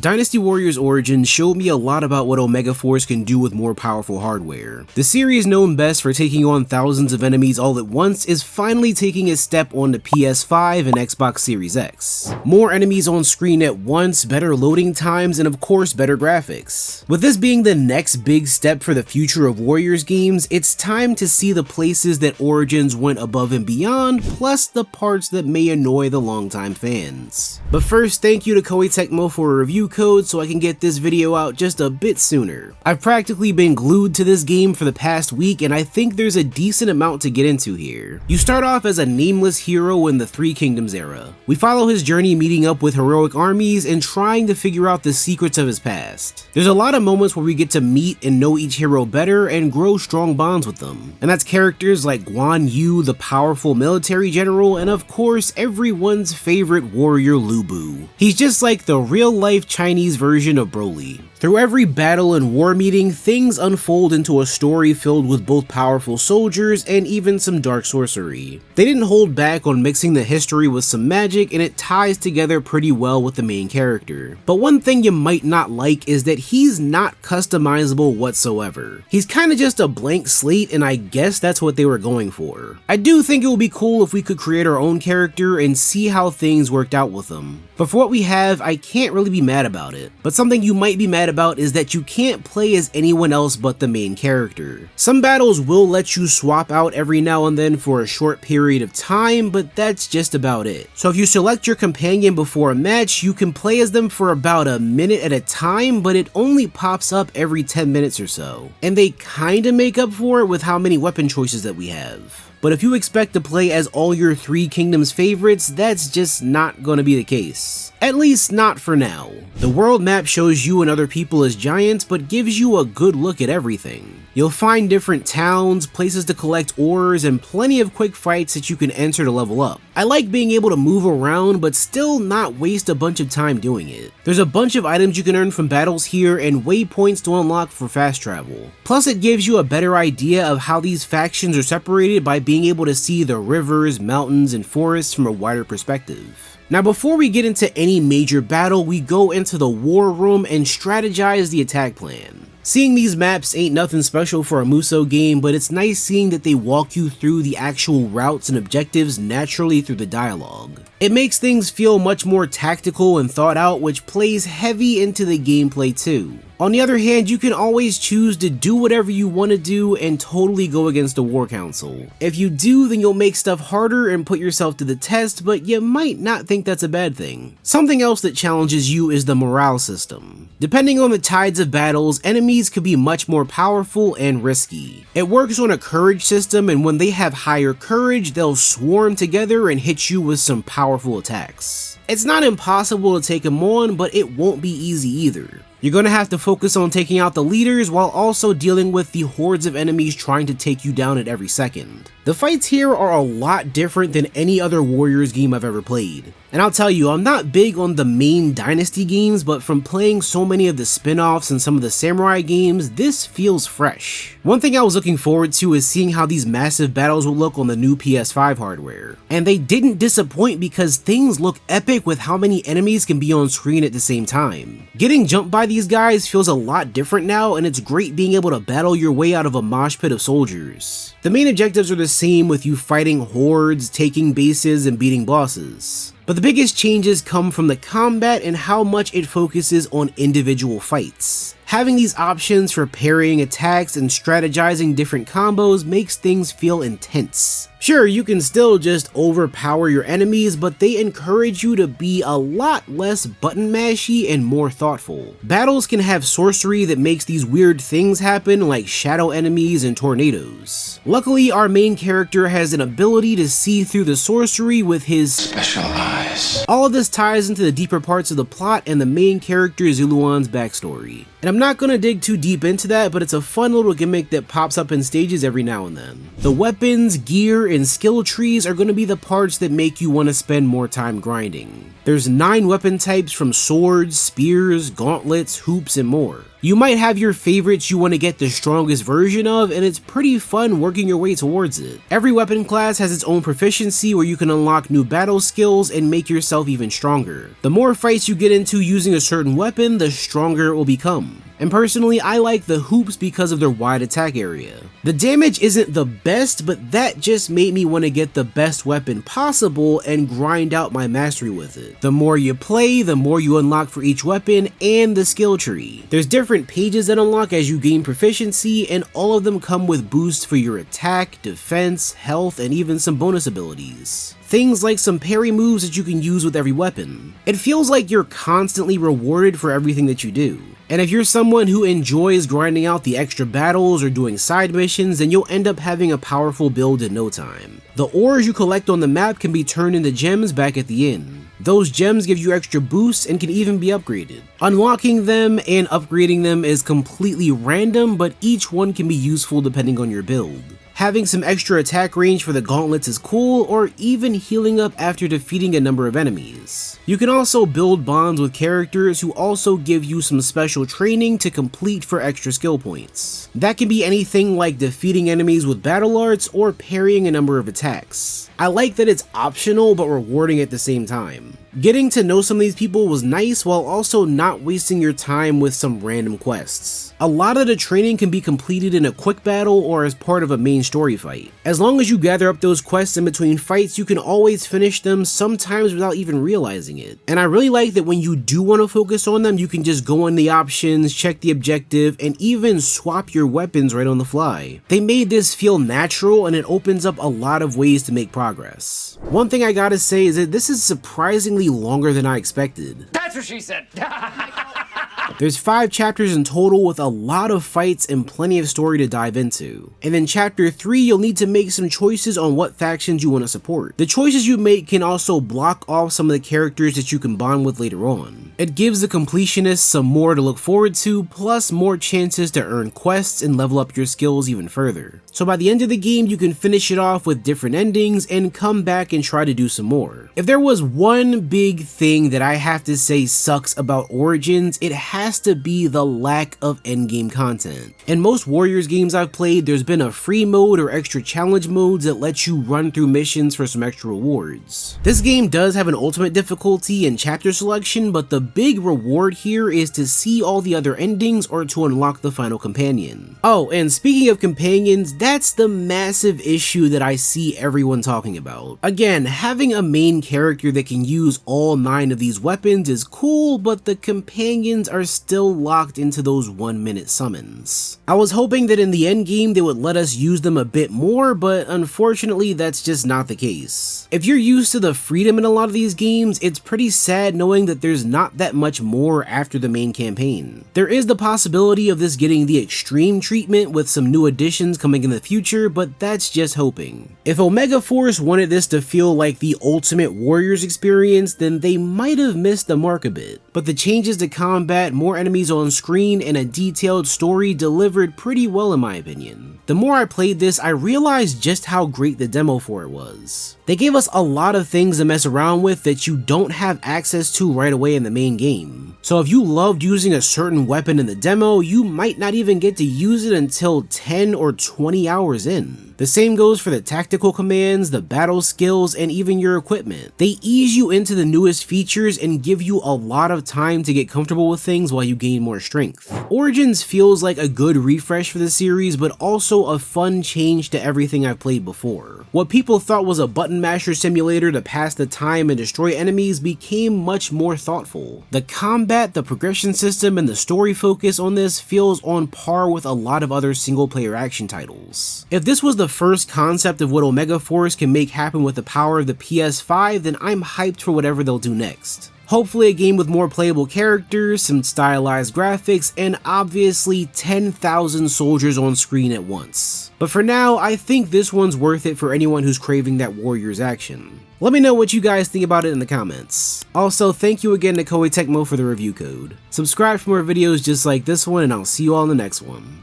Dynasty Warriors Origins showed me a lot about what Omega Force can do with more powerful hardware. The series known best for taking on thousands of enemies all at once is finally taking a step on the PS5 and Xbox Series X. More enemies on screen at once, better loading times, and of course better graphics. With this being the next big step for the future of Warriors games, it's time to see the places that Origins went above and beyond, plus the parts that may annoy the longtime fans. But first, thank you to OTAKU for a review code so I can get this video out just a bit sooner. I've practically been glued to this game for the past week, and I think there's a decent amount to get into here. You start off as a nameless hero in the Three Kingdoms era. We follow his journey meeting up with heroic armies and trying to figure out the secrets of his past. There's a lot of moments where we get to meet and know each hero better and grow strong bonds with them. And that's characters like Guan Yu, the powerful military general, and of course everyone's favorite warrior Lu Bu. He's just like the real-life Chinese version of Broly. Through every battle and war meeting, things unfold into a story filled with both powerful soldiers and even some dark sorcery. They didn't hold back on mixing the history with some magic, and it ties together pretty well with the main character. But one thing you might not like is that he's not customizable whatsoever. He's kinda just a blank slate, and I guess that's what they were going for. I do think it would be cool if we could create our own character and see how things worked out with him. But for what we have, I can't really be mad about it. But something you might be mad about is that you can't play as anyone else but the main character. Some battles will let you swap out every now and then for a short period of time, but that's just about it. So if you select your companion before a match, you can play as them for about a minute at a time, but it only pops up every 10 minutes or so. And they kinda make up for it with how many weapon choices that we have. But if you expect to play as all your Three Kingdoms favorites, that's just not gonna be the case. At least not for now. The world map shows you and other people as giants, but gives you a good look at everything. You'll find different towns, places to collect ores, and plenty of quick fights that you can enter to level up. I like being able to move around, but still not waste a bunch of time doing it. There's a bunch of items you can earn from battles here and waypoints to unlock for fast travel. Plus it gives you a better idea of how these factions are separated by being able to see the rivers, mountains, and forests from a wider perspective. Now before we get into any major battle, we go into the war room and strategize the attack plan. Seeing these maps ain't nothing special for a Musou game, but it's nice seeing that they walk you through the actual routes and objectives naturally through the dialogue. It makes things feel much more tactical and thought out, which plays heavy into the gameplay too. On the other hand, you can always choose to do whatever you want to do and totally go against the War Council. If you do, then you'll make stuff harder and put yourself to the test, but you might not think that's a bad thing. Something else that challenges you is the morale system. Depending on the tides of battles, enemies could be much more powerful and risky. It works on a courage system, and when they have higher courage, they'll swarm together and hit you with some powerful attacks. It's not impossible to take them on, but it won't be easy either. You're gonna have to focus on taking out the leaders while also dealing with the hordes of enemies trying to take you down at every second. The fights here are a lot different than any other Warriors game I've ever played. And I'll tell you, I'm not big on the main Dynasty games, but from playing so many of the spin-offs and some of the Samurai games, this feels fresh. One thing I was looking forward to is seeing how these massive battles will look on the new PS5 hardware. And they didn't disappoint because things look epic with how many enemies can be on screen at the same time. Getting jumped by these guys feels a lot different now, and it's great being able to battle your way out of a mosh pit of soldiers. The main objectives are the same, with you fighting hordes, taking bases, and beating bosses. But the biggest changes come from the combat and how much it focuses on individual fights. Having these options for parrying attacks and strategizing different combos makes things feel intense. Sure, you can still just overpower your enemies, but they encourage you to be a lot less button mashy and more thoughtful. Battles can have sorcery that makes these weird things happen, like shadow enemies and tornadoes. Luckily, our main character has an ability to see through the sorcery with his special eyes. All of this ties into the deeper parts of the plot and the main character Zuluan's backstory. And I'm not gonna dig too deep into that, but it's a fun little gimmick that pops up in stages every now and then. The weapons, gear, and skill trees are going to be the parts that make you want to spend more time grinding. There's 9 weapon types from swords, spears, gauntlets, hoops, and more. You might have your favorites you want to get the strongest version of, and it's pretty fun working your way towards it. Every weapon class has its own proficiency where you can unlock new battle skills and make yourself even stronger. The more fights you get into using a certain weapon, the stronger it will become. And personally, I like the hoops because of their wide attack area. The damage isn't the best, but that just made me want to get the best weapon possible and grind out my mastery with it. The more you play, the more you unlock for each weapon and the skill tree. There's different pages that unlock as you gain proficiency, and all of them come with boosts for your attack, defense, health, and even some bonus abilities. Things like some parry moves that you can use with every weapon. It feels like you're constantly rewarded for everything that you do. And if you're someone who enjoys grinding out the extra battles or doing side missions, then you'll end up having a powerful build in no time. The ores you collect on the map can be turned into gems back at the end. Those gems give you extra boosts and can even be upgraded. Unlocking them and upgrading them is completely random, but each one can be useful depending on your build. Having some extra attack range for the gauntlets is cool, or even healing up after defeating a number of enemies. You can also build bonds with characters who also give you some special training to complete for extra skill points. That can be anything like defeating enemies with battle arts or parrying a number of attacks. I like that it's optional but rewarding at the same time. Getting to know some of these people was nice while also not wasting your time with some random quests. A lot of the training can be completed in a quick battle or as part of a main story fight. As long as you gather up those quests in between fights, you can always finish them, sometimes without even realizing it. And I really like that when you do want to focus on them, you can just go in the options, check the objective, and even swap your weapons right on the fly. They made this feel natural, and it opens up a lot of ways to make progress. One thing I gotta say is that this is surprisingly longer than I expected. That's what she said! There's 5 chapters in total with a lot of fights and plenty of story to dive into. And in chapter 3, you'll need to make some choices on what factions you want to support. The choices you make can also block off some of the characters that you can bond with later on. It gives the completionists some more to look forward to, plus more chances to earn quests and level up your skills even further. So by the end of the game, you can finish it off with different endings and come back and try to do some more. If there was one big thing that I have to say sucks about Origins, it has to be the lack of endgame content. In most Warriors games I've played, there's been a free mode or extra challenge modes that let you run through missions for some extra rewards. This game does have an ultimate difficulty and chapter selection, but the big reward here is to see all the other endings or to unlock the final companion. Oh, and speaking of companions, that's the massive issue that I see everyone talking about. Again, having a main character that can use all 9 of these weapons is cool, but the companions are still locked into those 1-minute summons. I was hoping that in the end game they would let us use them a bit more, but unfortunately that's just not the case. If you're used to the freedom in a lot of these games, it's pretty sad knowing that there's not that much more after the main campaign. There is the possibility of this getting the extreme treatment with some new additions coming in the future, but that's just hoping. If Omega Force wanted this to feel like the ultimate Warriors experience, then they might have missed the mark a bit. But the changes to combat, more enemies on screen, and a detailed story delivered pretty well in my opinion. The more I played this, I realized just how great the demo for it was. They gave us a lot of things to mess around with that you don't have access to right away in the main game. So if you loved using a certain weapon in the demo, you might not even get to use it until 10 or 20 hours in. The same goes for the tactical commands, the battle skills, and even your equipment. They ease you into the newest features and give you a lot of time to get comfortable with things while you gain more strength. Origins feels like a good refresh for the series, but also a fun change to everything I've played before. What people thought was a button masher simulator to pass the time and destroy enemies became much more thoughtful. The combat, the progression system, and the story focus on this feels on par with a lot of other single player action titles. If this was the first concept of what Omega Force can make happen with the power of the PS5, then I'm hyped for whatever they'll do next. Hopefully a game with more playable characters, some stylized graphics, and obviously 10,000 soldiers on screen at once. But for now, I think this one's worth it for anyone who's craving that Warriors action. Let me know what you guys think about it in the comments. Also, thank you again to OTAKU for the review code. Subscribe for more videos just like this one, and I'll see you all in the next one.